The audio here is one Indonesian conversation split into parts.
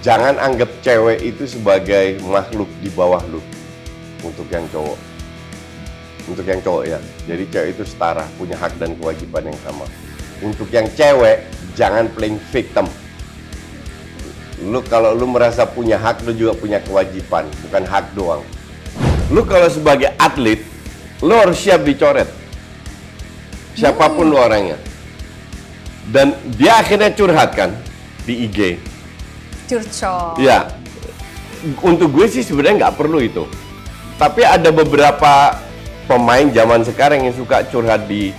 jangan anggap cewek itu sebagai makhluk di bawah lu. Untuk yang cowok. Untuk yang cowok ya. Jadi cewek itu setara, punya hak dan kewajiban yang sama. Untuk yang cewek, jangan playing victim. Lu kalau lu merasa punya hak, lu juga punya kewajiban, bukan hak doang. Lu kalau sebagai atlet, lu harus siap dicoret. Siapapun lu orangnya. Dan dia akhirnya curhat kan di IG. Curcol. Ya, untuk gue sih sebenarnya nggak perlu itu. Tapi ada beberapa pemain zaman sekarang yang suka curhat di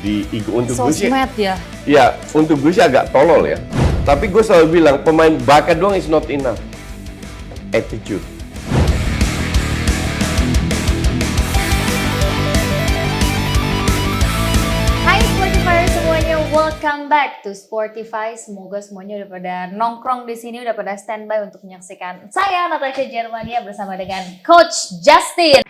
IG. Untuk gue sih, Sosmed ya. ya untuk gue sih agak tolol ya. Tapi gue selalu bilang pemain bakat doang is not enough. Attitude. Hai Sportify semuanya, welcome back to Sportify. Semoga semuanya udah pada nongkrong di sini, udah pada standby untuk menyaksikan saya Natasha Germania bersama dengan Coach Justin.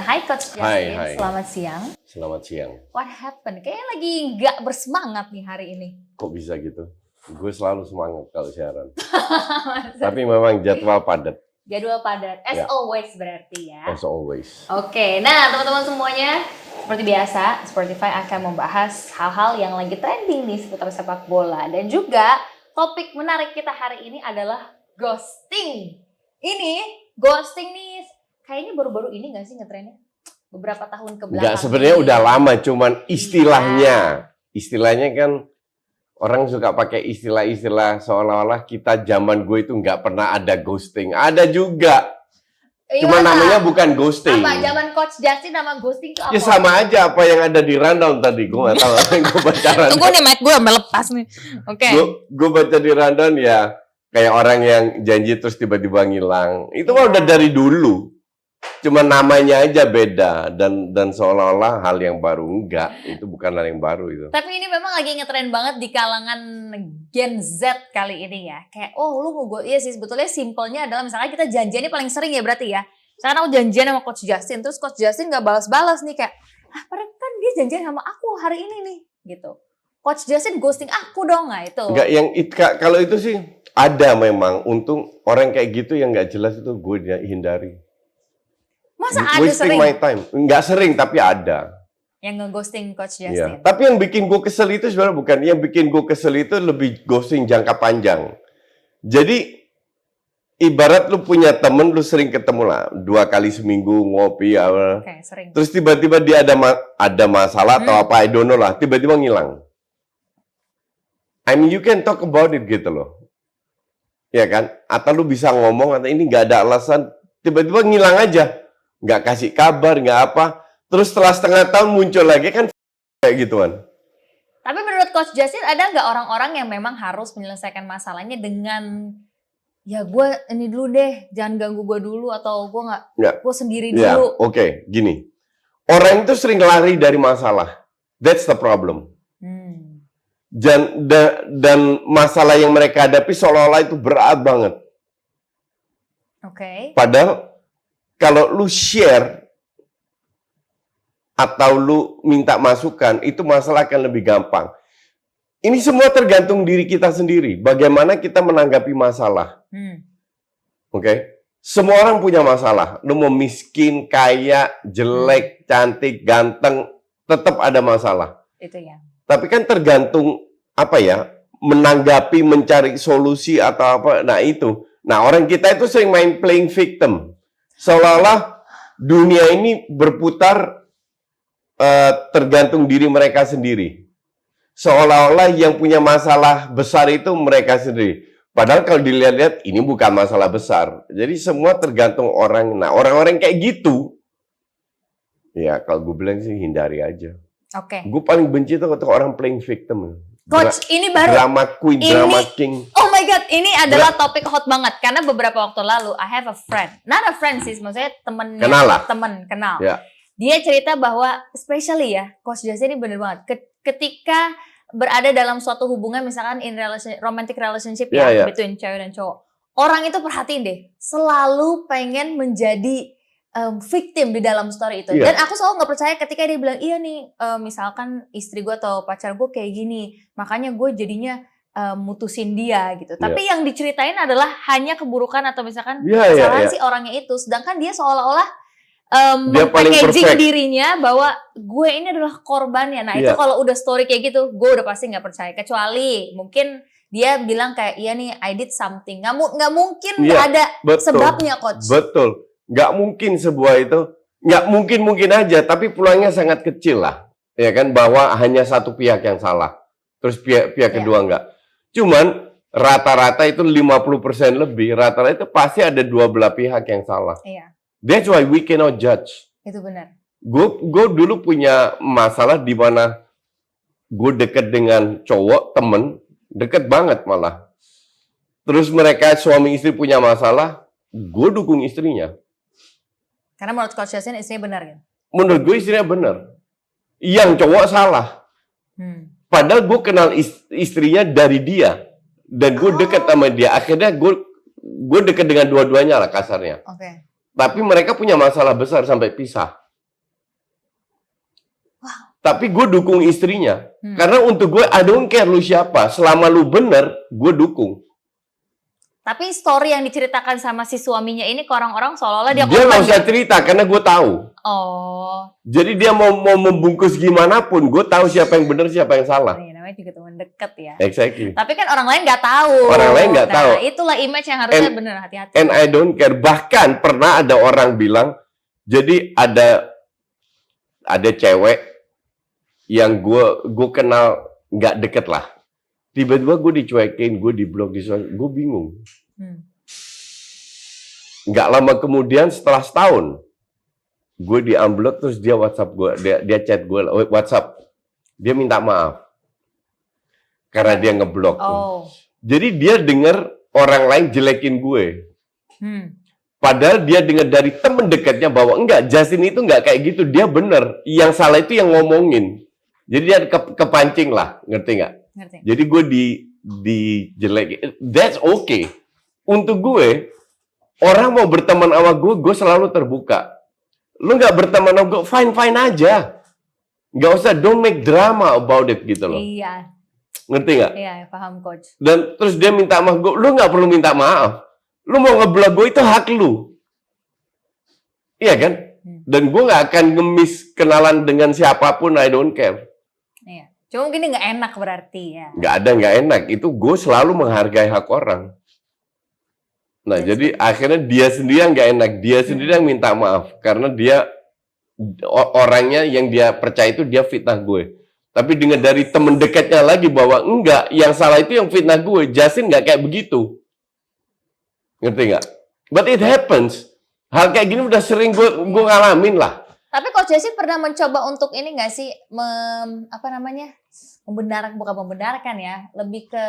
Hai Coach Justin, Hai. selamat siang. Selamat siang. What happened? Kayaknya lagi nggak bersemangat nih hari ini. Kok bisa gitu? Gue selalu semangat kalau siaran. Tapi memang jadwal padat. Jadwal padat, as Ya. always berarti ya. As always. Oke, nah teman-teman semuanya, seperti biasa, Sportify akan membahas hal-hal yang lagi trending nih seputar sepak bola. Dan juga topik menarik kita hari ini adalah ghosting. Ini, ghosting nih, kayaknya baru-baru ini nggak sih ngetrennya? Beberapa tahun ke belakang. Enggak, sebenarnya ini. udah lama, cuman istilahnya. Istilahnya kan orang suka pakai istilah-istilah seolah-olah kita zaman gue itu nggak pernah ada ghosting. Ada juga. Cuma Gimana? namanya bukan ghosting. Apa, zaman Coach Justin nama ghosting itu apa? Ya sama aja apa yang ada di rundown tadi. Gue nggak tahu. Gue baca rundown. Tunggu nih, mic gue melepas nih. Oke. Gue baca di rundown ya kayak orang yang janji terus tiba-tiba ngilang. Itu mah udah dari dulu. Cuma namanya aja beda dan seolah-olah hal yang baru. Enggak, itu bukan hal yang baru itu. Tapi ini memang lagi ngetren banget di kalangan Gen Z kali ini ya. Kayak, oh lu mau gue, iya sih sebetulnya simpelnya adalah misalnya kita janjiannya paling sering ya berarti ya. Misalkan aku janjian sama Coach Justin, terus Coach Justin gak balas-balas nih kayak, padahal kan dia janjian sama aku hari ini nih, gitu. Coach Justin ghosting aku dong, nah itu. Enggak, kalau itu sih ada memang. Untung orang kayak gitu yang nggak jelas itu gue hindari. Masa ada Wasting sering my time. Nggak sering, tapi ada. yang nge-ghosting Coach Ya. Justin? Tapi yang bikin gue kesel itu sebenarnya bukan. Yang bikin gue kesel itu lebih ghosting jangka panjang. Jadi, ibarat lu punya temen, lu sering ketemu lah. 2 kali seminggu ngopi. Oke, sering. Terus tiba-tiba dia ada masalah atau apa, I don't know lah. Tiba-tiba ngilang. I mean, you can talk about it gitu loh. Ya kan? Atau lu bisa ngomong, atau ini nggak ada alasan. Tiba-tiba ngilang aja. Nggak kasih kabar, nggak apa. Terus setelah setengah tahun muncul lagi kan kayak gituan. Tapi menurut Coach Justin ada nggak orang-orang yang memang harus menyelesaikan masalahnya dengan ya gue ini dulu deh, jangan ganggu gue dulu atau gue Nggak. gue sendiri Ya, dulu. oke, gini. Orang itu sering lari dari masalah. That's the problem. Dan masalah yang mereka hadapi seolah-olah itu berat banget. Oke. Padahal kalau lu share atau lu minta masukan, itu masalah akan lebih gampang. Ini semua tergantung diri kita sendiri. Bagaimana kita menanggapi masalah. Oke? Semua orang punya masalah. Lu mau miskin, kaya, jelek, cantik, ganteng, tetap ada masalah. Itu ya. Tapi kan tergantung apa ya, menanggapi, mencari solusi atau apa. Nah itu. Nah orang kita itu sering main playing victim. Seolah-olah dunia ini berputar tergantung diri mereka sendiri. Seolah-olah yang punya masalah besar itu mereka sendiri. Padahal kalau dilihat-lihat ini bukan masalah besar. Jadi semua tergantung orang. Nah orang-orang kayak gitu, ya kalau gue bilang sih hindari aja. Oke. Gue paling benci tuh ketika orang playing victim. Coach, ini baru Drama queen, ini- drama king. Oh my god, ini adalah topik hot banget karena beberapa waktu lalu I have a friend, not a friend sih, maksudnya temen kenal. Ya. Dia cerita bahwa especially ya, Coach Justin ini bener banget. Ketika berada dalam suatu hubungan misalkan romantic relationship between cewek dan cowok, orang itu perhatiin deh, selalu pengen menjadi victim di dalam story itu. Dan aku selalu nggak percaya ketika dia bilang iya nih, misalkan istri gue atau pacar gue kayak gini, makanya gue jadinya mutusin dia gitu. Tapi yang diceritain adalah hanya keburukan atau misalkan kesalahan si orangnya itu, sedangkan dia seolah-olah packaging dirinya bahwa gue ini adalah korbannya. Nah itu kalau udah story kayak gitu, gue udah pasti nggak percaya. Kecuali mungkin dia bilang kayak iya nih I did something. Nggak mungkin nggak ada sebabnya, Coach. Betul. Nggak mungkin sebuah itu, nggak mungkin aja. Tapi pulangnya sangat kecil lah, ya kan? Bahwa hanya satu pihak yang salah, terus pihak kedua nggak. Cuman rata-rata itu 50% lebih. Rata-rata itu pasti ada dua belah pihak yang salah. Iya. That's why we cannot judge. Itu benar. Gue dulu punya masalah di mana gue deket dengan cowok, temen, deket banget malah. Terus mereka suami istri punya masalah, gue dukung istrinya. Karena menurut Coach Justin istrinya benar ya? Menurut gue istrinya benar. Yang cowok salah. Padahal gue kenal istrinya dari dia. Dan gue deket sama dia. Akhirnya gue deket dengan dua-duanya lah kasarnya. Oke. Tapi mereka punya masalah besar sampai pisah. Wow. Tapi gue dukung istrinya. Karena untuk gue, I don't care lu siapa. Selama lu bener, gue dukung. Tapi story yang diceritakan sama si suaminya ini ke orang-orang seolah-olah dia korban. Dia nggak usah cerita, karena gue tahu. Oh. Jadi dia mau membungkus gimana pun, gue tahu siapa yang bener, siapa yang salah. Ini namanya juga teman dekat ya. Exactly. Tapi kan orang lain nggak tahu. Orang lain nggak tahu. Itulah image yang harusnya bener, hati-hati. And I don't care. Bahkan pernah ada orang bilang, jadi ada cewek yang gue kenal nggak deket lah. Tiba-tiba gue dicuekin, gue di-blok, gue bingung. Nggak lama kemudian setelah setahun, gue di-unblock, terus dia WhatsApp gue, dia chat gue, WhatsApp. Dia minta maaf. Karena dia ngeblok. Oh. Jadi dia dengar orang lain jelekin gue. Padahal dia dengar dari temen dekatnya bahwa enggak, Justin itu enggak kayak gitu, dia bener. Yang salah itu yang ngomongin. Jadi dia kepancing lah, ngerti nggak? Ngerti. Jadi gue dijelekin. That's okay. Untuk gue, orang mau berteman sama gue selalu terbuka. Lu nggak berteman sama gue, fine aja. Nggak usah, don't make drama about it gitu loh. Iya. Ngerti nggak? Iya, paham Coach. Dan terus dia minta maaf gue, lu nggak perlu minta maaf. Lu mau ngeblok gue itu hak lu. Iya kan? Dan gue nggak akan ngemis kenalan dengan siapapun, I don't care. Iya. Cuma mungkin nggak enak berarti ya. Nggak enak. Itu gue selalu menghargai hak orang. Nah, jadi akhirnya dia sendiri yang nggak enak. Dia sendiri yang minta maaf. Karena dia, orangnya yang dia percaya itu dia fitnah gue. Tapi dengar dari temen dekatnya lagi bahwa enggak, yang salah itu yang fitnah gue. Justin nggak kayak begitu. Ngerti nggak? But it happens. Hal kayak gini udah sering gue ngalamin lah. Tapi Coach Justin pernah mencoba untuk ini nggak sih, bukan membenarkan ya, lebih ke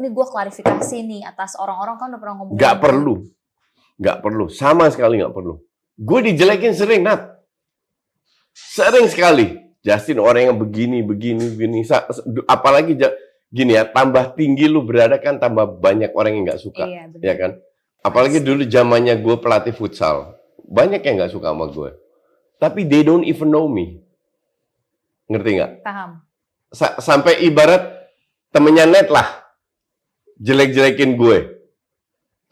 ini gue klarifikasi nih atas orang-orang kan udah pernah ngomong. Nggak perlu, sama sekali nggak perlu. Gue dijelekin sering, Nat. Sering sekali. Justin orang yang begini. Apalagi gini ya, tambah tinggi lu berada kan tambah banyak orang yang nggak suka. Iya, betul. Ya kan? Apalagi dulu zamannya gue pelatih futsal. Banyak yang nggak suka sama gue. Tapi they don't even know me. Ngerti nggak? Paham. Sampai ibarat temennya Net lah. Jelek-jelekin gue.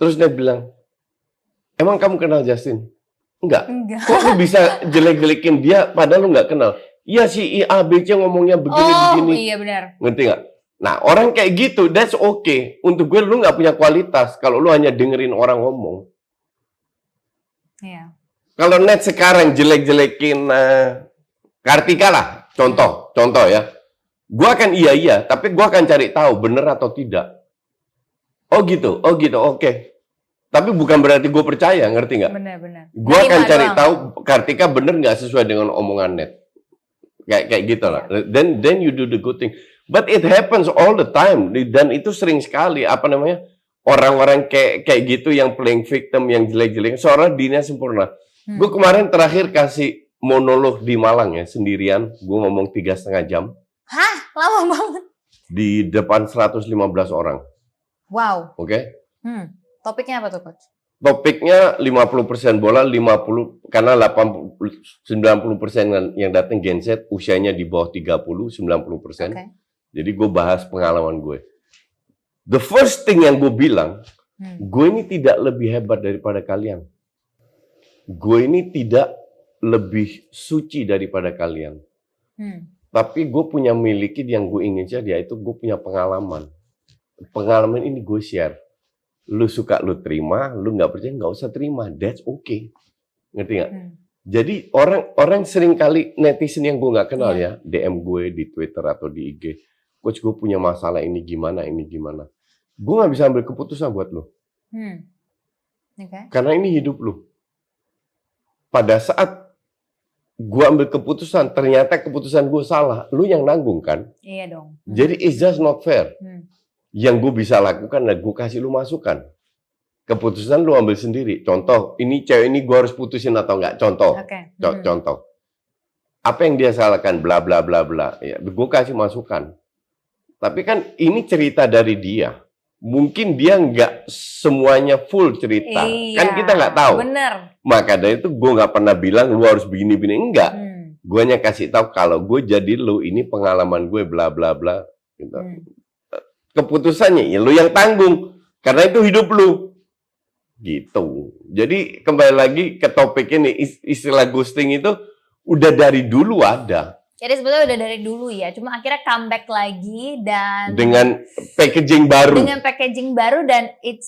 Terus dia bilang, emang kamu kenal Justin? Enggak. Kok lu bisa jelek-jelekin dia padahal lu nggak kenal? Iya si A, B, C ngomongnya begini-begini. Oh iya benar. Ngerti nggak? Nah orang kayak gitu, that's okay. Untuk gue lu nggak punya kualitas kalau lu hanya dengerin orang ngomong. Iya. Kalau Net sekarang jelek-jelekin Kartika lah, contoh ya. Gue akan iya, tapi gue akan cari tahu bener atau tidak. Oh gitu, oke. Tapi bukan berarti gue percaya, ngerti nggak? Benar. Gue akan cari tahu Kartika bener nggak sesuai dengan omongan Net. Kayak gitu lah. Then you do the good thing. But it happens all the time. Dan itu sering sekali, orang-orang kayak gitu yang playing victim, yang jelek-jelek, seorang dirinya sempurna. Gue kemarin terakhir kasih monolog di Malang ya, sendirian. Gue ngomong 3,5 jam. Hah? Lama banget. Di depan 115 orang. Wow. Oke? Topiknya apa tuh, Coach? Topiknya 50% bola, 50 karena 90% yang datang Gen Z usianya di bawah 30, 90%. Oke. Jadi gue bahas pengalaman gue. The first thing yang gue bilang, gue ini tidak lebih hebat daripada kalian. Gue ini tidak lebih suci daripada kalian. Tapi gue punya miliki yang gue ingin share, yaitu gue punya pengalaman. Pengalaman ini gue share. Lu suka, lu terima. Lu nggak percaya, nggak usah terima. That's okay. Ngerti nggak? Jadi orang sering kali netizen yang gue nggak kenal ya, DM gue di Twitter atau di IG. Coach, gue punya masalah ini gimana. Gue nggak bisa ambil keputusan buat lu. Karena ini hidup lu. Pada saat gue ambil keputusan, ternyata keputusan gue salah. Lu yang nanggung kan? Iya dong. Jadi it's just not fair. Yang gue bisa lakukan adalah gue kasih lu masukan. Keputusan lu ambil sendiri. Contoh, ini cewek ini gue harus putusin atau enggak? Contoh. Contoh. Apa yang dia salahkan? Bla bla bla bla. Ya, gue kasih masukan. Tapi kan ini cerita dari dia. Mungkin dia nggak semuanya full cerita. Iya, Kan kita nggak tahu. Bener. Maka dari itu gue nggak pernah bilang lu harus begini-begini. Enggak. Gue hanya kasih tahu kalau gue jadi lu, ini pengalaman gue bla bla bla. Gitu. Keputusannya ya lu yang tanggung. Karena itu hidup lu. Gitu. Jadi kembali lagi ke topik ini, istilah ghosting itu udah dari dulu ada. Jadi sebetulnya udah dari dulu ya, cuma akhirnya comeback lagi dan dengan packaging baru. Dengan packaging baru dan it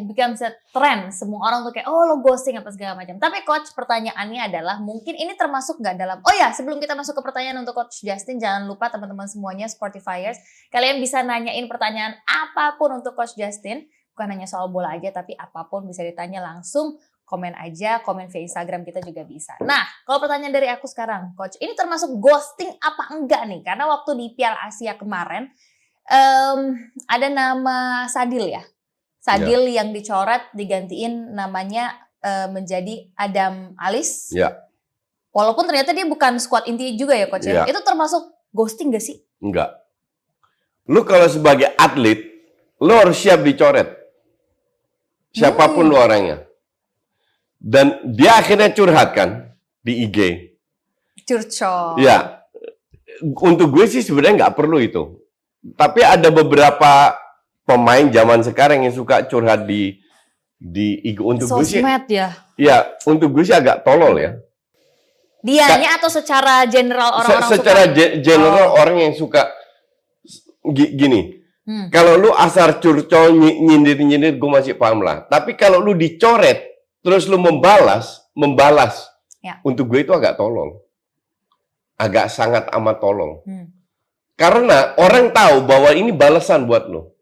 becomes a trend. Semua orang tuh kayak, oh lo ghosting apa segala macam. Tapi Coach, pertanyaannya adalah mungkin ini termasuk nggak dalam, oh ya sebelum kita masuk ke pertanyaan untuk Coach Justin, jangan lupa teman-teman semuanya Sportifiers, kalian bisa nanyain pertanyaan apapun untuk Coach Justin. Bukan hanya soal bola aja, tapi apapun bisa ditanya langsung. Komen aja, komen via Instagram kita juga bisa. Nah, kalau pertanyaan dari aku sekarang, Coach, ini termasuk ghosting apa enggak nih? Karena waktu di Piala Asia kemarin, ada nama Sadil ya. Sadil yang dicoret, digantiin namanya menjadi Adam Alis. Ya. Walaupun ternyata dia bukan squad inti juga ya, Coach ya. Itu termasuk ghosting gak sih? Enggak. Lu kalau sebagai atlet, lu harus siap dicoret. Siapapun lu orangnya. Dan dia akhirnya curhat kan di IG. Curcol. Ya, untuk gue sih sebenarnya nggak perlu itu. Tapi ada beberapa pemain zaman sekarang yang suka curhat di IG. Untuk gue sih, ya. Ya, untuk gue sih agak tolol ya. Dianya atau secara general orang-orang secara general orang yang suka gini. Kalau lu asal curcol nyindir-nyindir gue masih paham lah. Tapi kalau lu dicoret terus lu membalas, ya. Untuk gue itu agak tolol. Agak sangat amat tolol. Karena orang tahu bahwa ini balasan buat lu.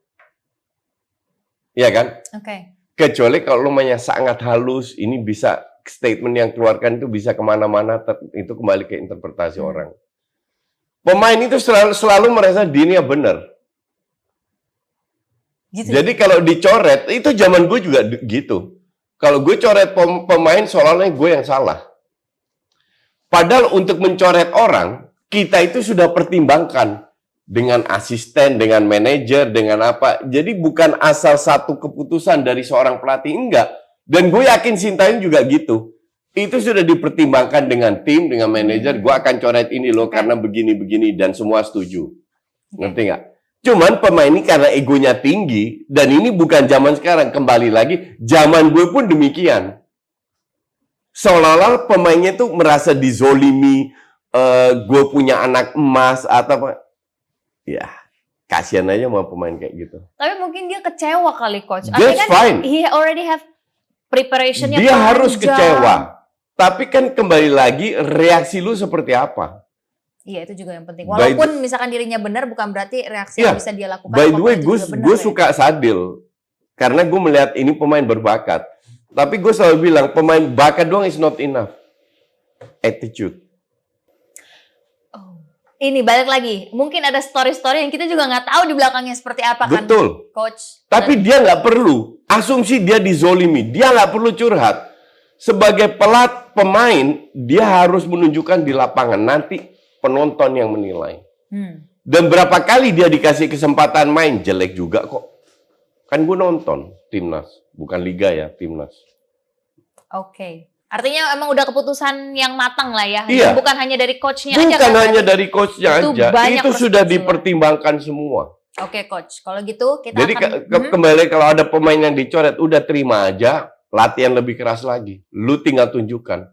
Iya kan? Oke. Kecuali kalau lu mainnya sangat halus, ini bisa statement yang keluarkan itu bisa kemana-mana, itu kembali ke interpretasi orang. Pemain itu selalu merasa dirinya benar. Gitu. Jadi kalau dicoret, itu zaman gue juga gitu. Kalau gue coret pemain seolah-olah gue yang salah. Padahal untuk mencoret orang, kita itu sudah pertimbangkan dengan asisten, dengan manajer, dengan apa. Jadi bukan asal satu keputusan dari seorang pelatih, enggak. Dan gue yakin Sintayong juga gitu. Itu sudah dipertimbangkan dengan tim, dengan manajer. Gue akan coret ini loh karena begini-begini dan semua setuju. Ngerti nggak? Cuman pemain ini karena egonya tinggi, dan ini bukan zaman sekarang, kembali lagi, zaman gue pun demikian. Seolah-olah pemainnya tuh merasa dizolimi, gue punya anak emas, atau apa. Ya, kasihan aja sama pemain kayak gitu. Tapi mungkin dia kecewa kali, Coach. That's kan fine. He already have preparationnya. Dia harus kecewa. Tapi kan kembali lagi, reaksi lu seperti apa? Iya, itu juga yang penting. Walaupun misalkan dirinya benar, bukan berarti reaksi yang bisa dia lakukan. By the way, gue suka Sadil. Karena gue melihat ini pemain berbakat. Tapi gue selalu bilang, pemain bakat doang is not enough. Attitude. Oh. ini balik lagi, mungkin ada story-story yang kita juga nggak tahu di belakangnya seperti apa kan, Betul. Coach. Tapi dia nggak perlu. Asumsi dia dizolimi. Dia nggak perlu curhat. Sebagai pemain, dia harus menunjukkan di lapangan. Nanti penonton yang menilai. Dan berapa kali dia dikasih kesempatan main, jelek juga kok. Kan gue nonton timnas. Bukan liga ya, timnas. Oke. Artinya emang udah keputusan yang matang lah ya. Iya. Bukan hanya dari coachnya aja. Bukan kan? hanya dari coachnya Itu aja. banyak Itu sudah persetujuan. dipertimbangkan semua. Oke, Coach. Kalau gitu kita Jadi akan... kembali kalau ada pemain yang dicoret, udah terima aja. Latihan lebih keras lagi. Lu tinggal tunjukkan.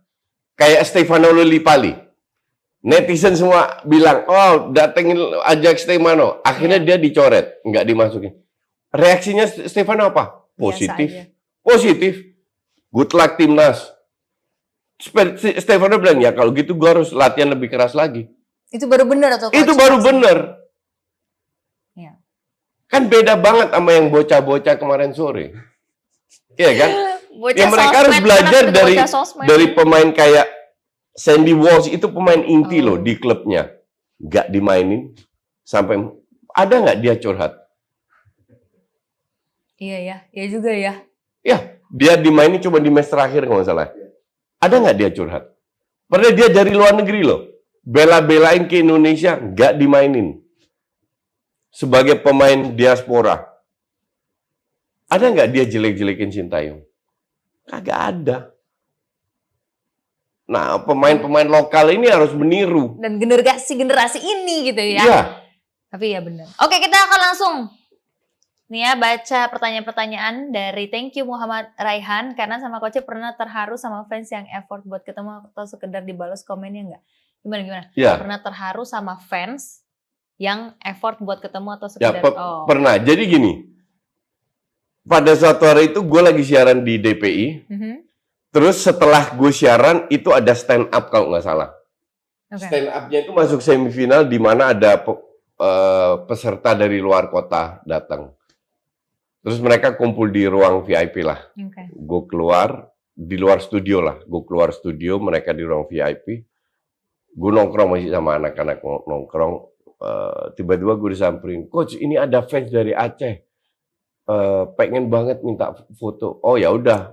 Kayak Stefano Lillipali. Netizen semua bilang, oh datengin Ajax Stefano. Akhirnya dia dicoret. Nggak dimasukin. Reaksinya Stefano apa? Positif. Biasa aja. Positif. Good luck timnas. Stefano bilang, ya kalau gitu gue harus latihan lebih keras lagi. Itu baru benar atau Coach? Itu baru bener. Ya. Kan beda banget sama yang bocah-bocah kemarin sore. Iya kan? Bocah Ya mereka sosmed, harus belajar anak dari bocah sosmed. pemain kayak Sandy Walsh, itu pemain inti Oh. loh di klubnya. Nggak dimainin sampai ada nggak dia curhat? Iya ya, iya juga ya. Ya, dia dimainin cuma di match terakhir kalau nggak salah. Ada nggak dia curhat? Padahal dia dari luar negeri loh. Bela-belain ke Indonesia, nggak dimainin. Sebagai pemain diaspora. Ada nggak dia jelek-jelekin Sintayong? Kagak ada. Nah, pemain-pemain lokal ini harus meniru. Dan generasi ini gitu ya. Iya. Tapi ya benar. Oke, kita akan langsung nih ya baca pertanyaan-pertanyaan dari thank you Muhammad Raihan, karena sama coachnya pernah terharu sama fans yang effort buat ketemu atau sekedar dibalas komennya enggak? Gimana? Ya. Pernah terharu sama fans yang effort buat ketemu atau Ya, sekedar pernah. Jadi gini. Pada suatu hari itu gue lagi siaran di DPI. Terus setelah gue siaran itu ada stand up kalau nggak salah. Oke. Stand up-nya itu masuk semifinal di mana ada peserta dari luar kota datang. Terus mereka kumpul di ruang VIP lah. Oke. Gue keluar di luar studio lah. Gue keluar studio, mereka di ruang VIP. Gue nongkrong masih sama anak-anak nongkrong. Tiba-tiba gue disamperin, Coach ini ada fans dari Aceh. Pengen banget minta foto. Oh ya udah.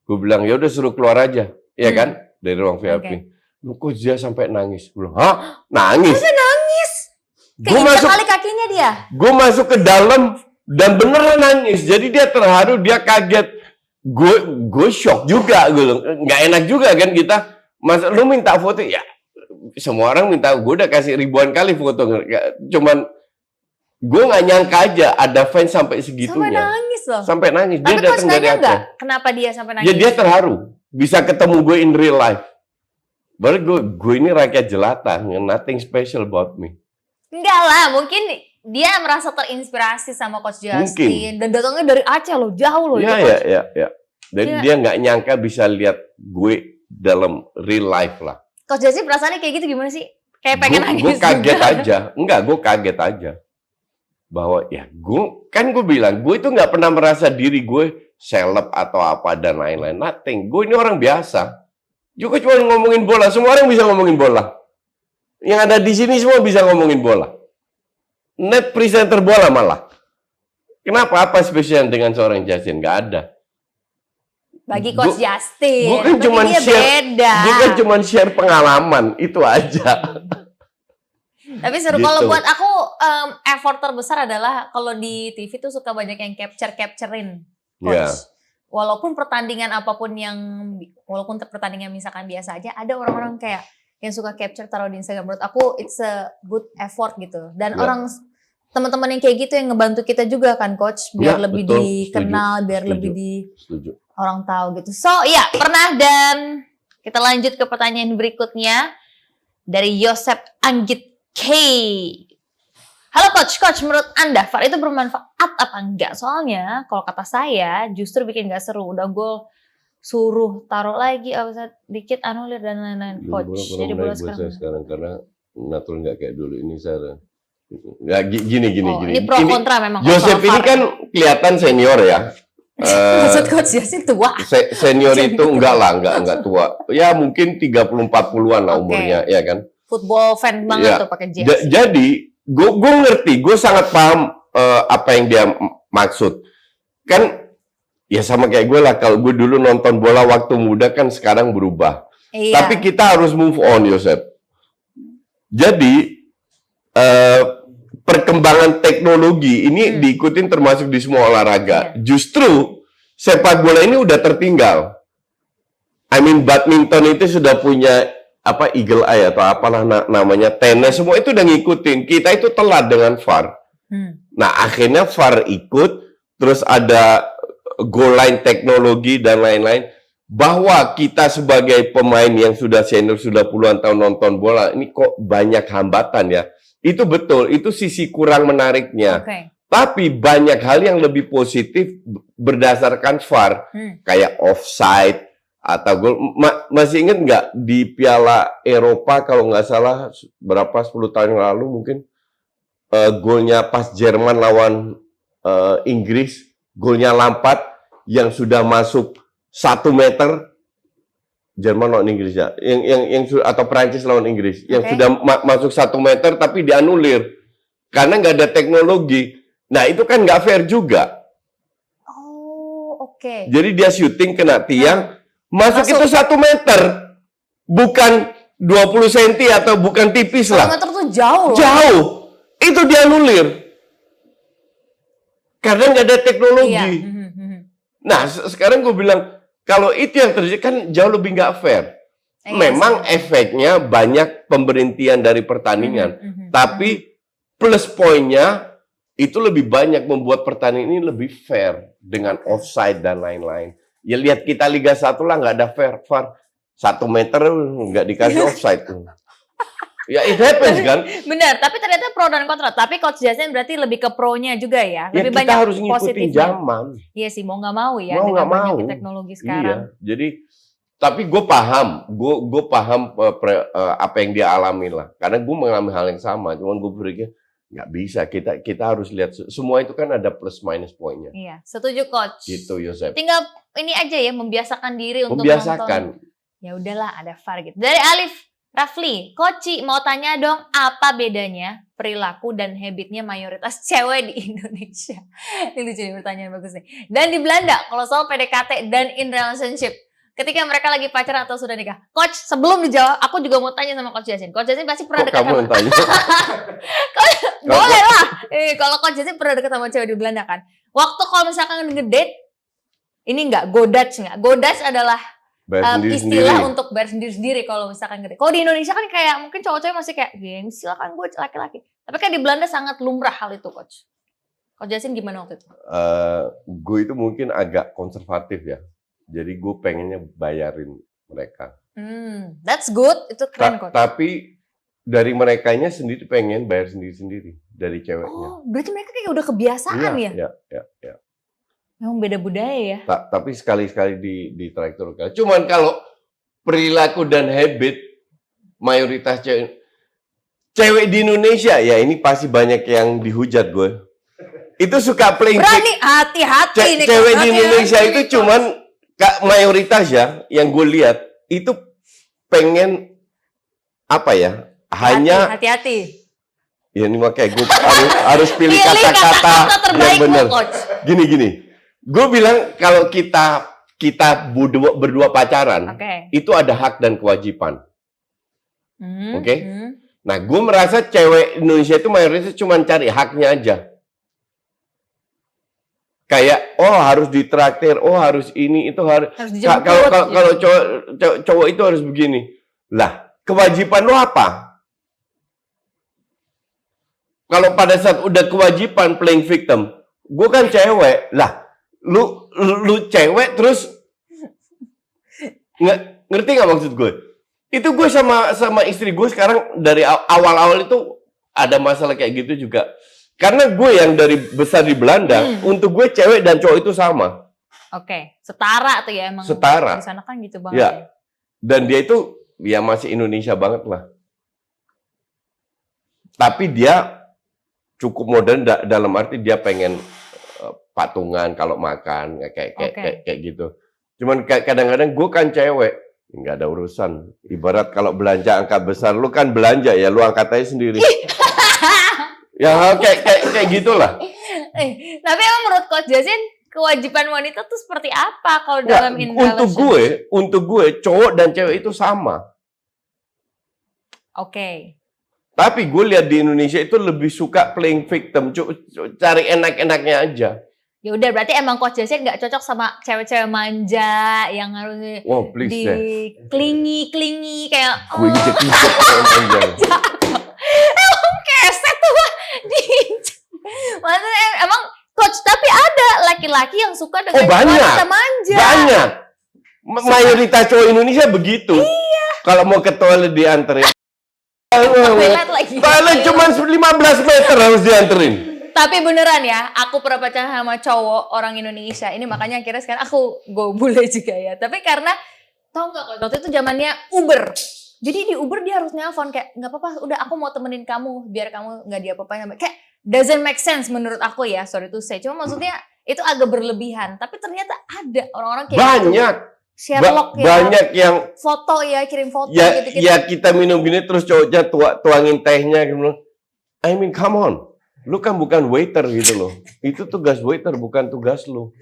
Gue bilang ya udah suruh keluar aja. Iya kan? Dari ruang VIP. Lu Coach dia sampai nangis. Belum. Hah? Nangis? Masa nangis? Gue masuk kali kakinya dia. Gue masuk ke dalam dan beneran nangis. Jadi dia terharu, dia kaget. Gue shock juga, nggak enak juga kan kita. Mas, lu minta foto ya? Semua orang minta. Gue udah kasih ribuan kali foto. Cuman gue nggak nyangka aja ada fans sampai segitunya. Sampai nangis loh. Sampai nangis. Dia Tapi datang coach dari nanya Aceh. enggak? Kenapa dia sampai nangis? Ya dia terharu. Bisa ketemu gue in real life. Baru gue ini rakyat jelata. Nothing special about me. Enggak lah, mungkin dia merasa terinspirasi sama Coach Justin. Mungkin. Dan datangnya dari Aceh loh, jauh loh. Iya, itu, Coach. iya. Dan Iya. dia nggak nyangka bisa lihat gue dalam real life lah. Coach Justin perasaannya kayak gitu gimana sih? Kayak pengen nangis Gue kaget juga. aja. Enggak, gue kaget aja. Bahwa ya gue bilang, gue itu nggak pernah merasa diri gue seleb atau apa dan lain-lain. Nothing. Gue ini orang biasa. Juga cuma ngomongin bola. Semua orang bisa ngomongin bola. Yang ada di sini semua bisa ngomongin bola. Net presenter bola malah. Kenapa? Apa spesial dengan seorang Justin? Nggak ada. Bagi Coach Justin. Gue kan bagi cuma dia share, beda. gue kan cuma share pengalaman itu aja. Tapi seru. Gitu. Kalau buat aku effort terbesar adalah kalau di TV tuh suka banyak yang capturein Coach. Iya. Walaupun pertandingan apapun walaupun pertandingan misalkan biasa aja, ada orang-orang kayak yang suka capture taruh di Instagram. Menurut aku it's a good effort gitu. Dan Ya. teman-teman yang kayak gitu yang ngebantu kita juga kan Coach, biar Ya, lebih betul. dikenal, biar Setuju. lebih Setuju. orang tahu gitu. So ya pernah. Dan kita lanjut ke pertanyaan berikutnya dari Yosep Anggit K. Halo Coach, menurut Anda VAR itu bermanfaat apa enggak? Soalnya kalau kata saya justru bikin gak seru. Udah gol suruh taruh lagi, dikit anulir dan lain-lain Coach. Jadi bola sekarang karena natural nggak kayak dulu ini saya. Ya gini. Ini pro kontra memang. Joseph ini kan kelihatan senior ya. Maksud Coach Justin tua. Senior itu enggak tua. Ya mungkin 30-40-an lah Oke. umurnya, ya kan. football fan banget Ya. tuh pakai jersey. Jadi gue ngerti, gue sangat paham apa yang dia maksud. Kan ya sama kayak gue lah, kalau gue dulu nonton bola waktu muda kan sekarang berubah. Iya. Tapi kita harus move on, Yosep. Jadi perkembangan teknologi ini diikutin termasuk di semua olahraga. Iya. Justru sepak bola ini udah tertinggal. I mean badminton itu sudah punya apa eagle eye atau apalah namanya, tenis semua itu udah ngikutin. Kita itu telat dengan VAR. Nah, akhirnya VAR ikut, terus ada goal line teknologi dan lain-lain. Bahwa kita sebagai pemain yang sudah senior, sudah puluhan tahun nonton bola, ini kok banyak hambatan ya. Itu betul, itu sisi kurang menariknya. Oke. Tapi banyak hal yang lebih positif berdasarkan VAR. Kayak offside, atau gol. Masih ingat nggak di Piala Eropa kalau nggak salah berapa 10 tahun yang lalu mungkin golnya pas Jerman lawan Inggris, golnya Lampard yang sudah masuk 1 meter, Jerman lawan Inggris ya, yang atau Prancis lawan Inggris yang sudah masuk 1 meter tapi dianulir karena nggak ada teknologi. Nah itu kan nggak fair juga. Oh, oke. Jadi dia syuting kena tiang. Masuk itu 1 meter, bukan 20 cm atau bukan tipis 1 lah. meter tuh jauh loh. Jauh. Itu dianulir. Karena nggak ada teknologi. Iya. Nah, sekarang gue bilang, kalau itu yang terjadi kan jauh lebih nggak fair. Memang efeknya banyak pemberhentian dari pertandingan. Tapi plus poinnya itu lebih banyak membuat pertandingan ini lebih fair dengan offside dan lain-lain. Ya lihat kita Liga 1 lah nggak ada VAR. 1 meter nggak dikasih offside tuh. Ya it happens kan. Benar, tapi ternyata pro dan kontra. Tapi Coach Justin berarti lebih ke pro-nya juga ya. Lebih kita banyak harus ngikutin positifnya. zaman. Iya sih, mau nggak mau ya. Mau dengan nggak banyaknya mau. teknologi sekarang. Iya, jadi tapi gue paham, gue paham apa yang dia alami lah. Karena gue mengalami hal yang sama. Cuman gue berpikir nggak bisa, kita harus lihat semua itu kan ada plus minus poinnya. Iya, setuju Coach. Gitu Yosep. Tinggal ini aja ya, membiasakan diri untuk Membiasakan. nonton. Ya udahlah, ada VAR gitu. Dari Alif Rafli, Koci mau tanya dong, apa bedanya perilaku dan habitnya mayoritas cewek di Indonesia? Ini lucu nih, pertanyaan bagus nih. Dan di Belanda, kalau soal PDKT dan in relationship, ketika mereka lagi pacaran atau sudah nikah. Coach, sebelum dijawab, aku juga mau tanya sama Coach Justin. Coach Justin pasti pernah Kok dekat kamu yang tanya? Boleh lah. Kalau Coach Justin pernah dekat sama cewek di Belanda kan. Waktu kalau misalkan ngedate, ini enggak, godats enggak. Godats adalah istilah untuk bayar sendiri-sendiri kalau misalkan ngedate. Kalau di Indonesia kan kayak mungkin cowok-cowok masih kayak, gengsi lah kan gue laki-laki. Tapi kan di Belanda sangat lumrah hal itu, Coach. Coach Justin gimana waktu itu? Gue itu mungkin agak konservatif ya. Jadi gue pengennya bayarin mereka. That's good, itu keren Coach. Tapi dari merekanya sendiri pengen bayar sendiri-sendiri dari ceweknya. Oh, berarti mereka kayak udah kebiasaan ya? Iya. Memang beda budaya ya? Tapi sekali-sekali di traktor. Cuman kalau perilaku dan habit mayoritas cewek di Indonesia, ya ini pasti banyak yang dihujat gue. Itu suka playing berani, hati-hati nih. Cewek di Indonesia itu cuman mayoritas ya, yang gue lihat itu pengen apa ya? Hanya hati-hati. Ya ini makanya gue harus pilih kata-kata yang benar. Gini. Gue bilang kalau kita berdua pacaran, itu ada hak dan kewajiban. Oke? Nah, gue merasa cewek Indonesia itu mayoritas cuma cari haknya aja. Kayak harus ditraktir, harus ini itu harus kalau cowok itu harus begini. Lah, kewajiban lo apa? Kalau pada saat udah kewajiban playing victim, gue kan cewek. Lah, lu cewek terus ngerti nggak maksud gue? Itu gue sama istri gue sekarang dari awal-awal itu ada masalah kayak gitu juga. Karena gue yang dari besar di Belanda, untuk gue cewek dan cowok itu sama. Oke, setara tuh ya emang. Setara. Di sana kan gitu banget ya. Dan dia itu ya masih Indonesia banget lah. Tapi dia cukup modern dalam arti dia pengen patungan kalau makan kayak gitu. Cuman kadang-kadang gue kan cewek, Nggak ada urusan. Ibarat kalau belanja angka besar, lu kan belanja ya, lu angkat aja sendiri. Ya kayak gitulah. Tapi emang menurut Coach Justin, kewajiban wanita tuh seperti apa kalau Nggak, dalam in relationship? untuk gue, cowok dan cewek itu sama. Oke. Tapi gue lihat di Indonesia itu lebih suka playing victim, cari enak-enaknya aja. Ya udah berarti emang Coach Justin nggak cocok sama cewek-cewek manja yang harus Wow, please deh. klingi kayak Gue injek-injek kayak manja. emang keset tuh diinjek. Maksudnya emang Coach, tapi ada laki-laki yang suka dengan wanita manja. Banyak. Mayoritas cowok Indonesia begitu. Iya. Kalau mau ke toilet dianterin. Toilet lagi. Toilet cuma 15 meter harus dianterin. Tapi beneran ya, aku pernah pacaran sama cowok orang Indonesia. Ini makanya akhirnya sekarang aku go bule juga ya. Tapi karena, tau gak, waktu itu zamannya Uber. Jadi di Uber dia harus nelpon kayak, gak apa-apa, udah aku mau temenin kamu, biar kamu gak diapa-apain. Kayak, doesn't make sense menurut aku ya, sorry to say. Cuma maksudnya, itu agak berlebihan. Tapi ternyata ada orang-orang kayak Banyak. gitu. Sherlock ya. Banyak yang, Foto ya, kirim foto ya, gitu-gitu. ya kita minum gini terus cowoknya tuangin tehnya. Gitu. I mean, come on. Lu kan bukan waiter gitu loh. Itu tugas waiter, bukan tugas lu.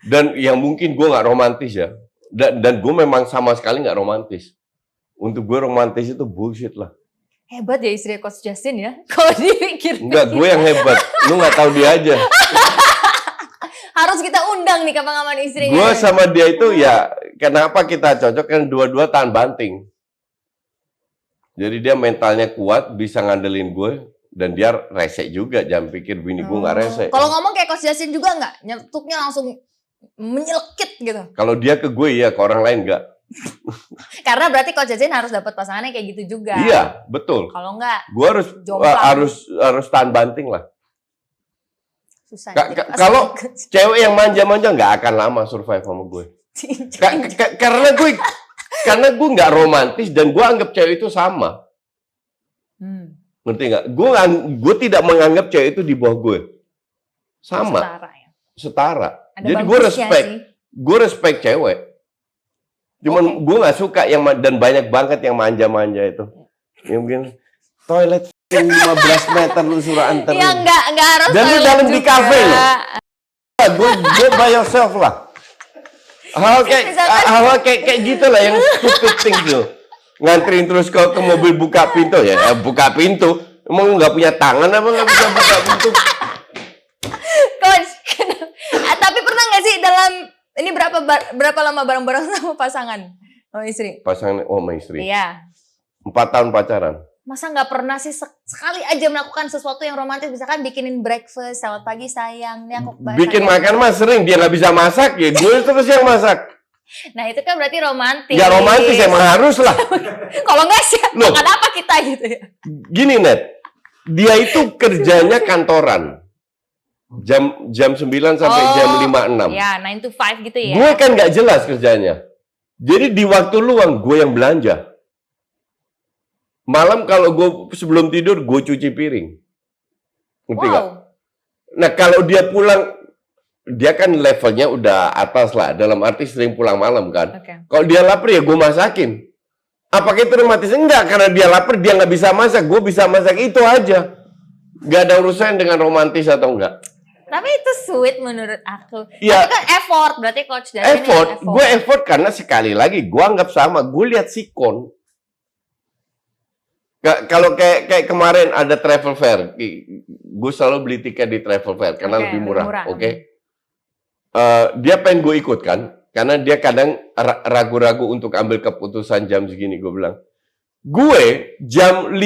Dan yang mungkin gue gak romantis ya. Dan gue memang sama sekali gak romantis. Untuk gue romantis itu bullshit lah. Hebat ya istri Coach Justin ya. Kalau dipikir. Enggak, gue yang hebat. Lu gak tahu dia aja. Harus kita undang nih kapan-kapan istrinya. Gue sama dia itu ya, kenapa kita cocok kan dua-dua tahan banting. Jadi dia mentalnya kuat, bisa ngandelin gue. Dan dia rese juga, jangan pikir bini gue gak rese. Kalau ngomong kayak Coach Justin juga nggak? Nyetuknya langsung menyelekit gitu. Kalau dia ke gue ya, ke orang lain enggak. Karena berarti Coach Justin harus dapat pasangannya kayak gitu juga. Iya, betul. Kalau enggak, Gue jomplang. harus tahan banting lah. Susah. Kalau cewek yang manja-manja nggak akan lama survive sama gue. Karena gue nggak romantis dan gue anggap cewek itu sama. Ngerti nggak? Gue tidak menganggap cewek itu di bawah gue. Sama. Setara. Jadi gue respect cewek. Cuman gue nggak suka yang dan banyak banget yang manja-manja itu. Yang mungkin toilet 15 meter lu suruh anterin. Ya enggak harus. Dan lu dalam di kafe loh. Gue by yourself lah. Hal kayak gitu lah yang stupid things tuh. Nganterin terus ke mobil buka pintu ya, buka pintu. Emang nggak punya tangan apa nggak bisa buka pintu? Coach, tapi pernah nggak sih dalam ini berapa lama bareng-bareng sama pasangan, sama istri? Pasangan, sama istri. Iya. 4 tahun pacaran. Masa nggak pernah sih sekali aja melakukan sesuatu yang romantis, misalkan bikinin breakfast, selamat pagi sayang, nih aku bikin makan mah sering, dia nggak bisa masak ya, gue terus yang masak. Nah itu kan berarti romantis. Ya romantis emang harus lah. Kalau nggak sih, makan apa kita gitu ya? Gini Net, dia itu kerjanya kantoran. Jam 9 sampai jam 5-6. Ya, 9 to 5 gitu ya. Gue kan nggak jelas kerjanya. Jadi di waktu luang gue yang belanja. Malam kalau gue sebelum tidur gue cuci piring. Ngerti nggak? Nah kalau dia pulang, dia kan levelnya udah atas lah. Dalam arti sering pulang malam kan. Kalau dia lapar ya gue masakin. Apakah itu romantis? Enggak, karena dia lapar dia nggak bisa masak. Gue bisa masak, itu aja. Nggak ada urusan dengan romantis atau enggak. Tapi itu sweet menurut aku. Ya, tapi kan effort, berarti coach dari effort. Gue effort karena sekali lagi gue anggap sama. Gue lihat sikon. Kalau kayak kemarin ada travel fair, gue selalu beli tiket di travel fair karena lebih murah. Oke. Dia pengen gue ikut kan, karena dia kadang ragu-ragu untuk ambil keputusan jam segini. Gue bilang, gue jam 5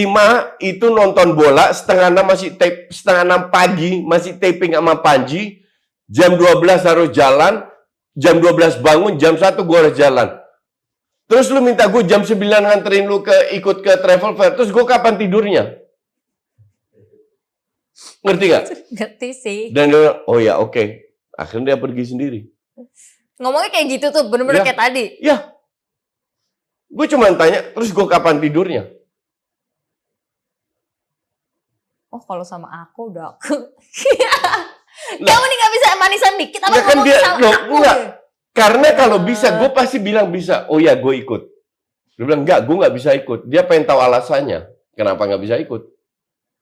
itu nonton bola, setengah 6 pagi masih taping sama Panji, jam 12 harus jalan, jam 12 bangun, jam 1 gue harus jalan. Terus lu minta gue jam 9 nganterin lu ikut ke travel fair, terus gue kapan tidurnya? Ngerti gak? Ngerti sih. Dan dia bilang, oh ya oke. Akhirnya dia pergi sendiri. Ngomongnya kayak gitu tuh, bener-bener kayak tadi. Ya. Gue cuma tanya, terus gue kapan tidurnya? Oh kalau sama aku udah kamu nih gak bisa manisan dikit apa kan ngomong dia, sama aku? Enggak. Karena kalau bisa, gue pasti bilang bisa. Oh ya, gue ikut. Dia bilang, enggak, gue nggak bisa ikut. Dia pengen tahu alasannya. Kenapa nggak bisa ikut?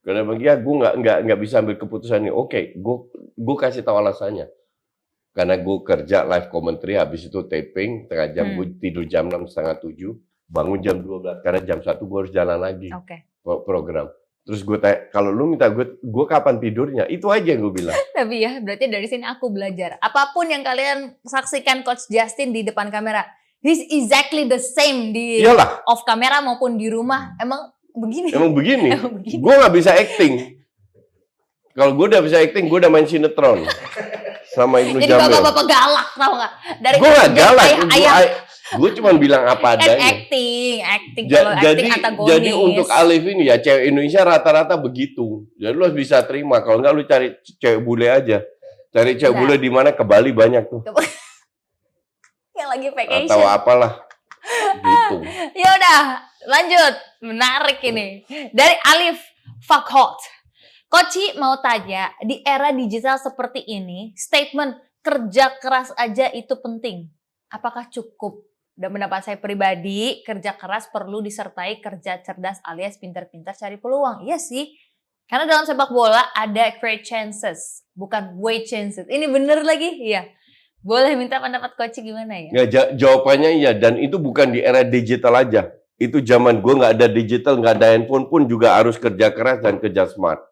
Karena bagi ya, gue nggak bisa ambil keputusan ini. Oke, gue kasih tahu alasannya. Karena gue kerja live commentary, habis itu taping, tengah jam gue tidur jam 6, setengah 7, bangun jam 12, karena jam 1 gue harus jalan lagi program. Terus gue tanya, kalau lu minta gue kapan tidurnya? Itu aja yang gue bilang. Tapi ya, berarti dari sini aku belajar. Apapun yang kalian saksikan Coach Justin di depan kamera, he's exactly the same di Iyalah. off kamera maupun di rumah. Emang begini. Emang begini. Gue nggak bisa acting. Kalau gue udah bisa acting, gue udah main sinetron sama Ibnu Jadi Jamil. bapak-bapak galak, tau nggak? Gue nggak galak. Gue cuma bilang apa kan adanya. acting. Kalau acting antagonis. Jadi untuk Alif ini ya, cewek Indonesia rata-rata begitu. Jadi lu harus bisa terima. Kalau nggak lu cari cewek bule aja. Cari cewek bule di mana? Ke Bali banyak tuh. Yang lagi vacation. Atau apalah. Gitu. Ya udah, lanjut. Menarik ini. Dari Alif Fakhot. Koci mau tanya, di era digital seperti ini, statement kerja keras aja itu penting. Apakah cukup? Dan pendapat saya pribadi, kerja keras perlu disertai kerja cerdas alias pintar-pintar cari peluang. Iya sih. Karena dalam sepak bola ada create chances, bukan wait chances. Ini bener lagi? Iya. Boleh minta pendapat Koci gimana ya? Ya, jawabannya iya. Dan itu bukan di era digital aja. Itu zaman gue nggak ada digital, nggak ada handphone pun juga harus kerja keras dan kerja smart.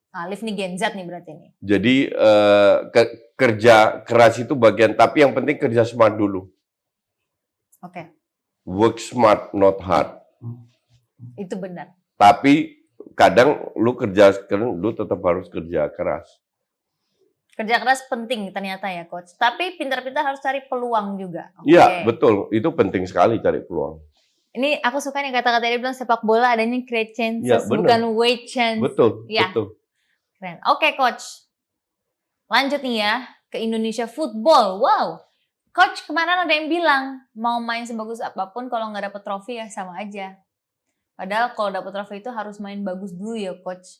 Alif nih Gen Z nih berarti nih. Jadi kerja keras itu bagian, tapi yang penting kerja smart dulu. Oke. Work smart, not hard. Itu benar. Tapi kadang lu tetap harus kerja keras. Kerja keras penting ternyata ya Coach. Tapi pintar-pintar harus cari peluang juga. Iya, betul. Itu penting sekali cari peluang. Ini aku suka nih kata-kata dia bilang sepak bola adanya create chances, ya, bukan wait chance. Betul, ya. Betul. Keren. Oke, Coach. Lanjut nih ya ke Indonesia Football. Wow. Coach, kemarin ada yang bilang mau main sebagus apapun kalau nggak dapet trofi ya sama aja. Padahal kalau dapet trofi itu harus main bagus dulu ya, Coach.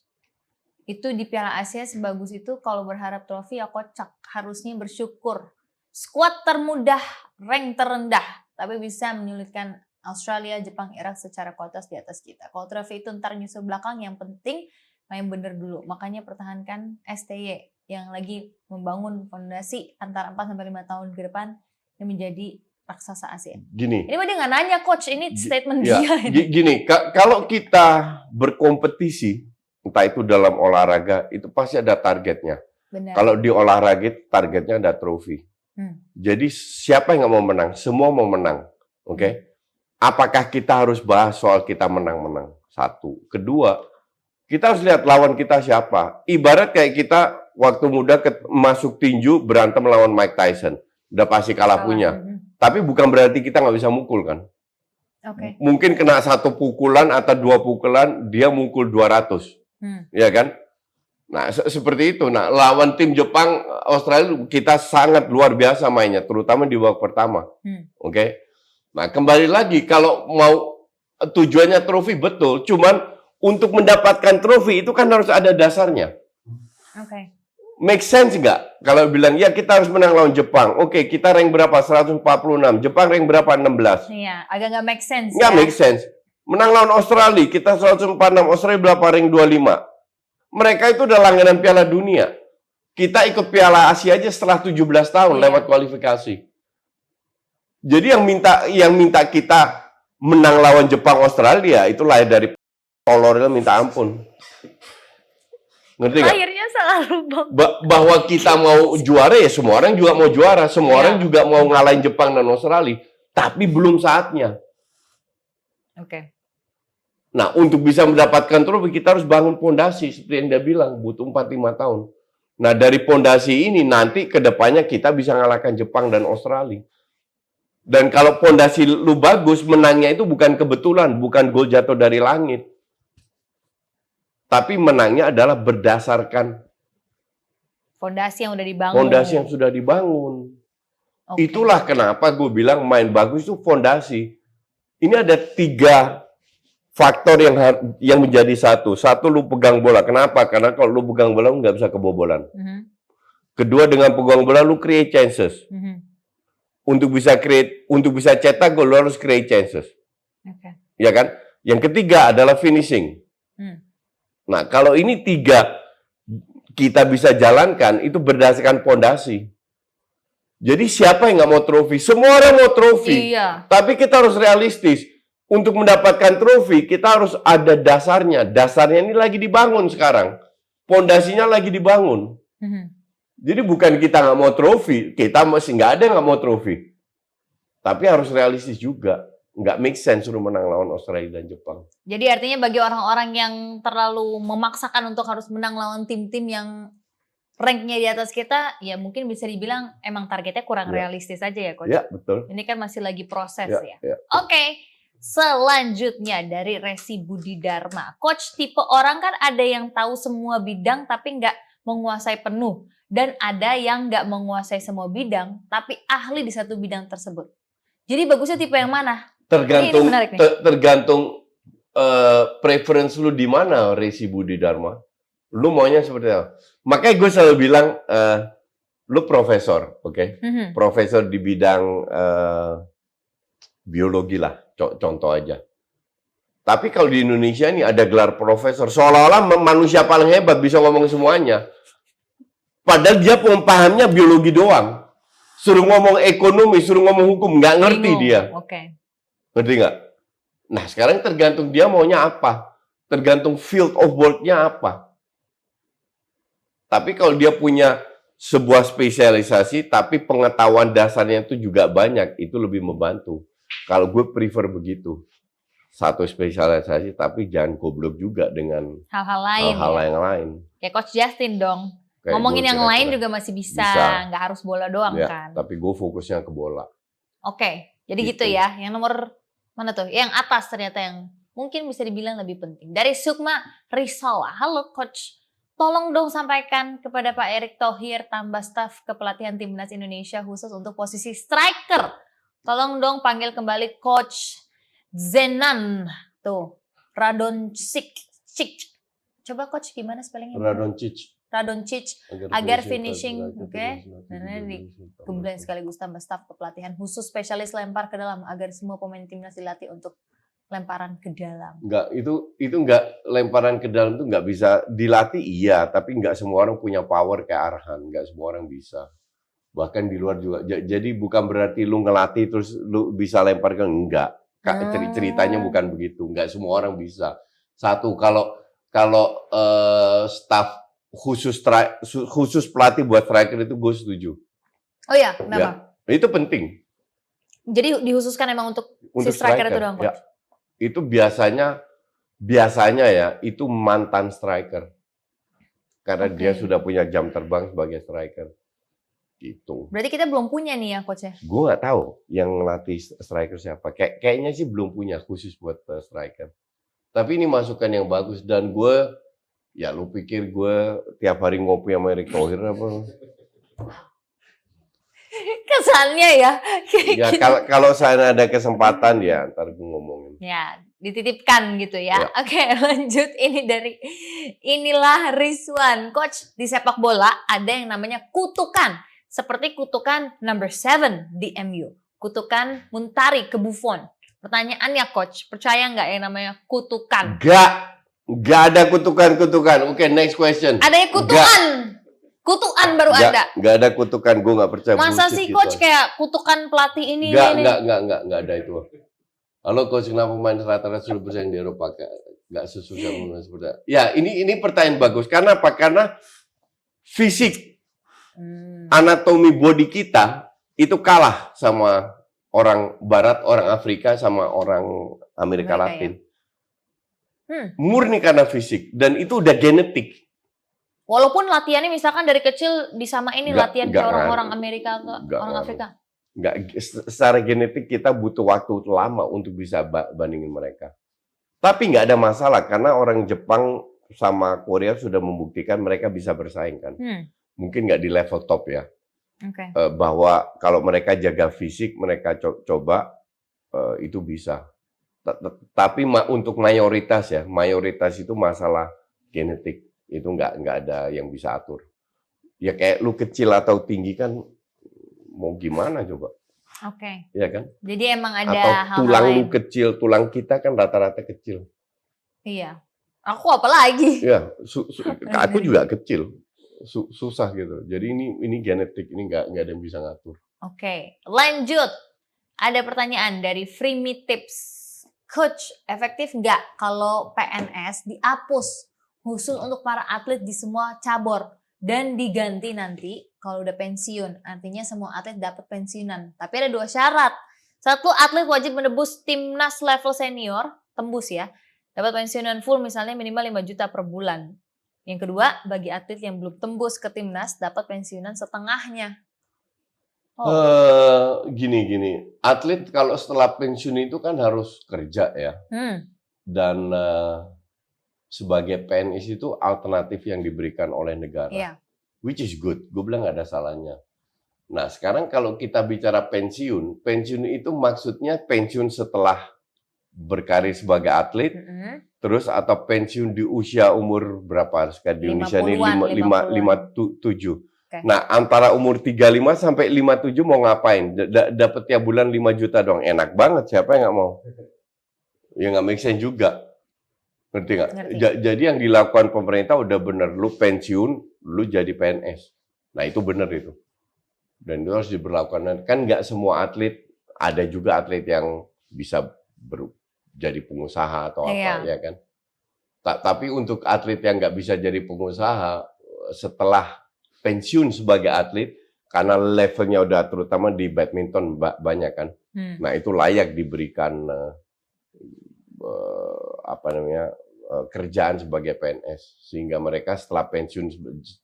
Itu di Piala Asia sebagus itu kalau berharap trofi ya kocak. Harusnya bersyukur. Skuad termudah, rank terendah. Tapi bisa menyulitkan Australia, Jepang, Irak secara kualitas di atas kita. Kalau trofi itu ntar nyusul belakang, yang penting main bener dulu. Makanya pertahankan STY yang lagi membangun fondasi antara 4-5 tahun ke depan yang menjadi raksasa Asia. Gini. Ini mah dia nggak nanya Coach, ini statement ya, dia. Gini, kalau kita berkompetisi, entah itu dalam olahraga, itu pasti ada targetnya. Benar. Kalau di olahraga targetnya ada trofi. Jadi siapa yang nggak mau menang? Semua mau menang. Oke? Apakah kita harus bahas soal kita menang-menang? Satu. Kedua, kita harus lihat lawan kita siapa. Ibarat kayak kita waktu muda masuk tinju berantem lawan Mike Tyson. Udah pasti kalah punya. Tapi bukan berarti kita nggak bisa mukul kan. Mungkin kena 1 pukulan atau 2 pukulan, dia mukul 200. Ya kan? Nah, seperti itu. Nah, lawan tim Jepang, Australia, kita sangat luar biasa mainnya. Terutama di babak pertama. Oke? Nah, kembali lagi, kalau mau tujuannya trofi, betul. Cuman untuk mendapatkan trofi itu kan harus ada dasarnya. Make sense nggak? Kalau bilang, ya kita harus menang lawan Jepang. Oke, kita rank berapa? 146. Jepang rank berapa? 16. Iya, agak nggak make sense. Nggak make sense. Menang lawan Australia, kita 146. Australia berapa? Rank 25. Mereka itu udah langganan Piala Dunia. Kita ikut Piala Asia aja setelah 17 tahun lewat kualifikasi. Jadi yang minta kita menang lawan Jepang, Australia, itu lahir dari tolornya minta ampun. Ngerti nggak? Akhirnya selalu bahwa kita mau juara ya semua orang juga mau juara, semua orang juga mau ngalahin Jepang dan Australia, tapi belum saatnya. Nah, untuk bisa mendapatkan trofi kita harus bangun pondasi seperti yang dia bilang, butuh 4-5 tahun. Nah, dari pondasi ini nanti ke depannya kita bisa ngalahkan Jepang dan Australia. Dan kalau pondasi lu bagus, menangnya itu bukan kebetulan, bukan gol jatuh dari langit. Tapi menangnya adalah berdasarkan fondasi yang udah dibangun. Fondasi yang sudah dibangun. Itulah kenapa gue bilang main bagus itu fondasi. Ini ada 3 faktor yang menjadi satu. Satu, lu pegang bola. Kenapa? Karena kalau lu pegang bola, lu nggak bisa kebobolan. Kedua, dengan pegang bola, lu create chances. Untuk bisa cetak gol, lu harus create chances. Oke. Ya kan? Yang ketiga adalah finishing. Hmm. Nah, kalau ini 3 kita bisa jalankan itu berdasarkan pondasi. Jadi siapa yang nggak mau trofi? Semua orang mau trofi. Iya. Tapi kita harus realistis. Untuk mendapatkan trofi, kita harus ada dasarnya. Dasarnya ini lagi dibangun sekarang. Pondasinya lagi dibangun. Mhm. Jadi bukan kita nggak mau trofi, kita masih nggak ada yang nggak mau trofi. Tapi harus realistis juga. Nggak make sense suruh menang lawan Australia dan Jepang. Jadi artinya bagi orang-orang yang terlalu memaksakan untuk harus menang lawan tim-tim yang ranknya di atas kita, ya mungkin bisa dibilang emang targetnya kurang Ya. realistis aja ya, Coach. Ya, betul. Ini kan masih lagi proses Ya, ya. ya. Oke, selanjutnya dari Resi Budi Dharma. Coach, tipe orang kan ada yang tahu semua bidang tapi nggak menguasai penuh. Dan ada yang nggak menguasai semua bidang tapi ahli di satu bidang tersebut. Jadi bagusnya tipe yang mana? Tergantung Ini menarik nih. tergantung preference lu di mana, Resi Budi Dharma. Lu maunya seperti apa? Makanya gue selalu bilang, lu profesor, oke? Mhm. Profesor di bidang biologi lah, contoh aja. Tapi kalau di Indonesia ini ada gelar profesor, seolah-olah manusia paling hebat bisa ngomong semuanya. Padahal dia pahamnya biologi doang. Suruh ngomong ekonomi, suruh ngomong hukum, nggak ngerti Bingung. dia. Oke. Ngerti nggak? Nah, sekarang tergantung dia maunya apa. Tergantung field of work-nya apa. Tapi kalau dia punya sebuah spesialisasi, tapi pengetahuan dasarnya itu juga banyak, itu lebih membantu. Kalau gue prefer begitu. Satu spesialisasi, tapi jangan goblok juga dengan Hal-hal lain hal-hal ya. yang lain. Kayak Coach Justin dong. Kayak Ngomongin gue yang kira-kira. lain juga masih bisa. Bisa. Nggak harus bola doang Ya, kan. tapi gue fokusnya ke bola. Oke, jadi gitu Gitu. ya. Yang nomor mana tuh? Yang atas ternyata yang mungkin bisa dibilang lebih penting. Dari Sukma Risala. Halo Coach. Tolong dong sampaikan kepada Pak Erick Thohir tambah staf kepelatihan Timnas Indonesia khusus untuk posisi striker. Tolong dong panggil kembali Coach Zenan. Tuh, Radoncic. Coba Coach gimana spellingnya? Radoncic agar finishing, oke. Karena kemudian sekaligus tambah staf kepelatihan khusus spesialis lempar ke dalam agar semua pemain timnas dilatih untuk lemparan ke dalam. Enggak, itu enggak, lemparan ke dalam itu enggak bisa dilatih, iya, tapi enggak semua orang punya power kayak Arhan, enggak semua orang bisa. Bahkan di luar juga. Jadi bukan berarti lu ngelatih terus lu bisa lempar ke enggak. Ceritanya bukan begitu, enggak semua orang bisa. Satu, kalau staff khusus pelatih buat striker itu gue setuju. Oh ya, kenapa? Ya, itu penting. Jadi dihususkan emang untuk si striker itu doang, Coach? Ya. Itu biasanya ya, itu mantan striker. Karena dia sudah punya jam terbang sebagai striker. Gitu. Berarti kita belum punya nih ya, Coach ya? Gue nggak tahu yang ngelatih striker siapa. Kayaknya sih belum punya khusus buat striker. Tapi ini masukan yang bagus dan gue, ya lu pikir gue tiap hari ngopi sama Erick Thohir apa? Kesannya ya. Ya kalau saya ada kesempatan ya ntar gue ngomongin. Ya, dititipkan gitu ya. Ya. Oke, lanjut ini dari inilah Rizwan. Coach, di sepak bola ada yang namanya kutukan. Seperti kutukan number 7 di MU. Kutukan Muntari ke Buffon. Pertanyaannya Coach, percaya nggak yang namanya kutukan? Nggak ada kutukan-kutukan. Oke, next question. Adanya kutukan. Kutukan baru ada. Nggak ada kutukan, gue nggak percaya. Masa bullshit sih gitu. Coach kayak kutukan pelatih ini? Nggak ada itu. Halo Coach, kenapa pemain rata-rata sudah bersaing di Eropa? Nggak sesusah seperti itu. Ya, ini pertanyaan bagus. Karena apa? Karena fisik, anatomi body kita itu kalah sama orang Barat, orang Afrika, sama orang Amerika Latin. Ya? Murni karena fisik. Dan itu udah genetik. Walaupun latihannya misalkan dari kecil disamain ini latihan Nggak, ke orang-orang Amerika ke orang Afrika. Nggak, secara genetik kita butuh waktu lama untuk bisa bandingin mereka. Tapi nggak ada masalah karena orang Jepang sama Korea sudah membuktikan mereka bisa bersaing kan. Mungkin nggak di level top ya. Okay. Bahwa kalau mereka jaga fisik, mereka coba itu bisa. Tapi untuk mayoritas ya, mayoritas itu masalah genetik. Itu nggak ada yang bisa atur. Ya kayak lu kecil atau tinggi kan mau gimana coba? Oke. ya kan? Jadi emang ada Atau hal-hal tulang lu lain. kecil, tulang kita kan rata-rata kecil. Iya. Aku apalagi. Ya, aku juga kecil, susah gitu. Jadi ini genetik, ini nggak ada yang bisa ngatur. Oke, lanjut. Ada pertanyaan dari Freemi Tips. Coach, efektif nggak kalau PNS dihapus khusus untuk para atlet di semua cabur dan diganti nanti kalau udah pensiun? Artinya semua atlet dapat pensiunan. Tapi ada 2 syarat. 1, atlet wajib menebus timnas level senior, tembus ya. Dapat pensiunan full misalnya minimal 5 juta per bulan. Yang kedua, bagi atlet yang belum tembus ke timnas dapat pensiunan setengahnya. Gini, atlet kalau setelah pensiun itu kan harus kerja ya. Dan sebagai PNS itu alternatif yang diberikan oleh negara. Iya. Which is good, gue bilang nggak ada salahnya. Nah sekarang kalau kita bicara pensiun itu maksudnya pensiun setelah berkarir sebagai atlet, terus atau pensiun di usia umur berapa? Sekarang di Indonesia ini 57. Okay. Nah, antara umur 35 sampai 57 mau ngapain? Dapat tiap bulan 5 juta dong. Enak banget, siapa yang nggak mau? Ya nggak make sense juga. Ngerti nggak? Jadi yang dilakukan pemerintah udah bener. Lu pensiun, lu jadi PNS. Nah, itu bener itu. Dan itu harus diberlakukan. Kan nggak semua atlet, ada juga atlet yang bisa jadi pengusaha atau apa, ya kan? Tapi untuk atlet yang nggak bisa jadi pengusaha, setelah pensiun sebagai atlet, karena levelnya udah terutama di badminton banyak kan, nah itu layak diberikan kerjaan sebagai PNS sehingga mereka setelah pensiun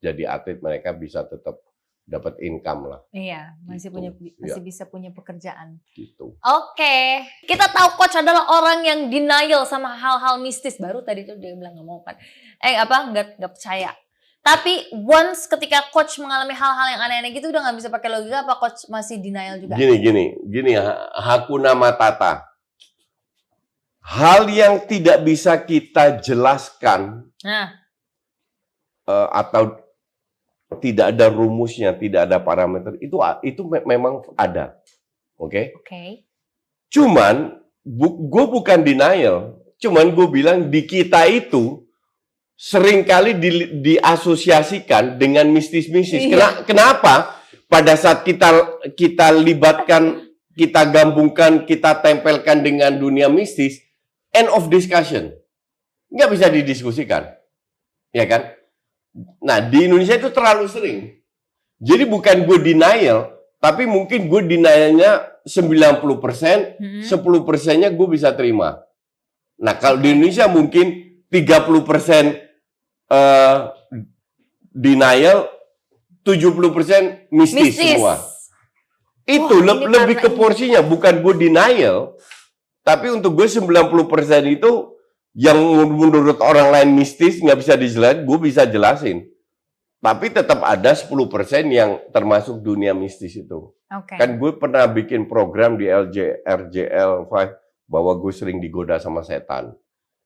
jadi atlet mereka bisa tetap dapat income lah. Iya, masih bisa punya pekerjaan. Gitu. Oke, kita tahu coach adalah orang yang denial sama hal-hal mistis. Baru tadi tuh dia bilang nggak mau kan, nggak percaya. Tapi once ketika coach mengalami hal-hal yang aneh-aneh gitu udah nggak bisa pakai logika, apa coach masih denial juga? Gini, Hakuna Matata. Hal yang tidak bisa kita jelaskan atau tidak ada rumusnya, tidak ada parameter, itu memang ada. Oke? Cuman gue bukan denial, cuman gue bilang di kita itu seringkali diasosiasikan dengan mistis-mistis. Kenapa? Pada saat kita libatkan, kita gabungkan, kita tempelkan dengan dunia mistis, end of discussion. Nggak bisa didiskusikan. Ya kan? Nah, di Indonesia itu terlalu sering. Jadi bukan gue denial, tapi mungkin gue denialnya 90%, 10%-nya gue bisa terima. Nah, kalau di Indonesia mungkin 30% denial, 70% mistis semua. Itu lebih ke porsinya, bukan gue denial, tapi untuk gue 90% itu yang menurut orang lain mistis nggak bisa dijelasin, gue bisa jelasin. Tapi tetap ada 10% yang termasuk dunia mistis itu. Kan gue pernah bikin program di RJL 5 bahwa gue sering digoda sama setan.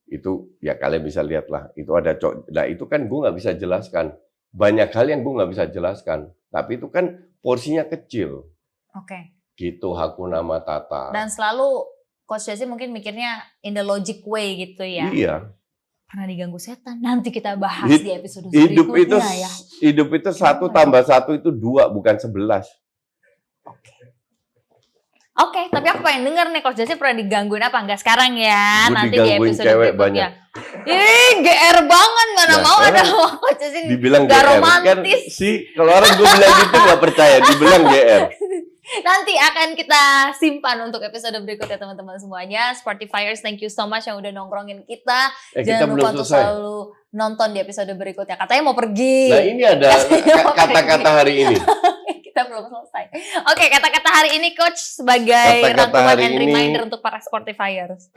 Itu ya kalian bisa lihat lah, itu ada nah itu kan gue nggak bisa jelaskan, banyak hal yang gue nggak bisa jelaskan, tapi itu kan porsinya kecil. Gitu Hakuna Matata. Dan selalu Coach Jazzy mungkin mikirnya in the logic way gitu ya. Iya. Pernah diganggu setan, nanti kita bahas di episode berikutnya ya. Hidup itu 1 tambah 1 itu 2, bukan 11. Oke, tapi aku pengen denger nih Coach Jazzy pernah digangguin apa? Enggak sekarang ya, Gua nanti di episode cewek berikutnya. Ih, GR banget, mana mau ada Coach Jazzy dibilang gak GR. romantis. Kan, kalau orang gue bilang gitu gak percaya, dibilang GR. Nanti akan kita simpan untuk episode berikutnya teman-teman semuanya. Sportifiers, thank you so much yang udah nongkrongin kita. Jangan lupa untuk selalu nonton di episode berikutnya. Katanya mau pergi. Nah ini ada kata-kata hari ini. Kita belum selesai. Oke, kata-kata hari ini Coach sebagai rangkuman and reminder untuk para Sportifiers.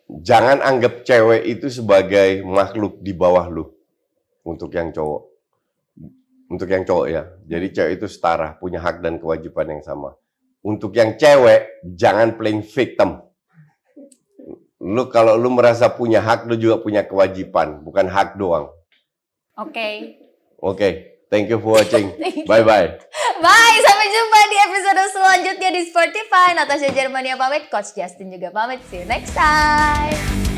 Jangan anggap cewek itu sebagai makhluk di bawah lu. Untuk yang cowok. Untuk yang cowok ya. Jadi cewek itu setara, punya hak dan kewajiban yang sama. Untuk yang cewek, jangan playing victim. Kalau lu merasa punya hak, lu juga punya kewajiban, bukan hak doang. Oke. Thank you for watching. Bye-bye. Bye, sampai jumpa di episode selanjutnya di Sportify. Natasha Germania pamit, Coach Justin juga pamit. See you next time.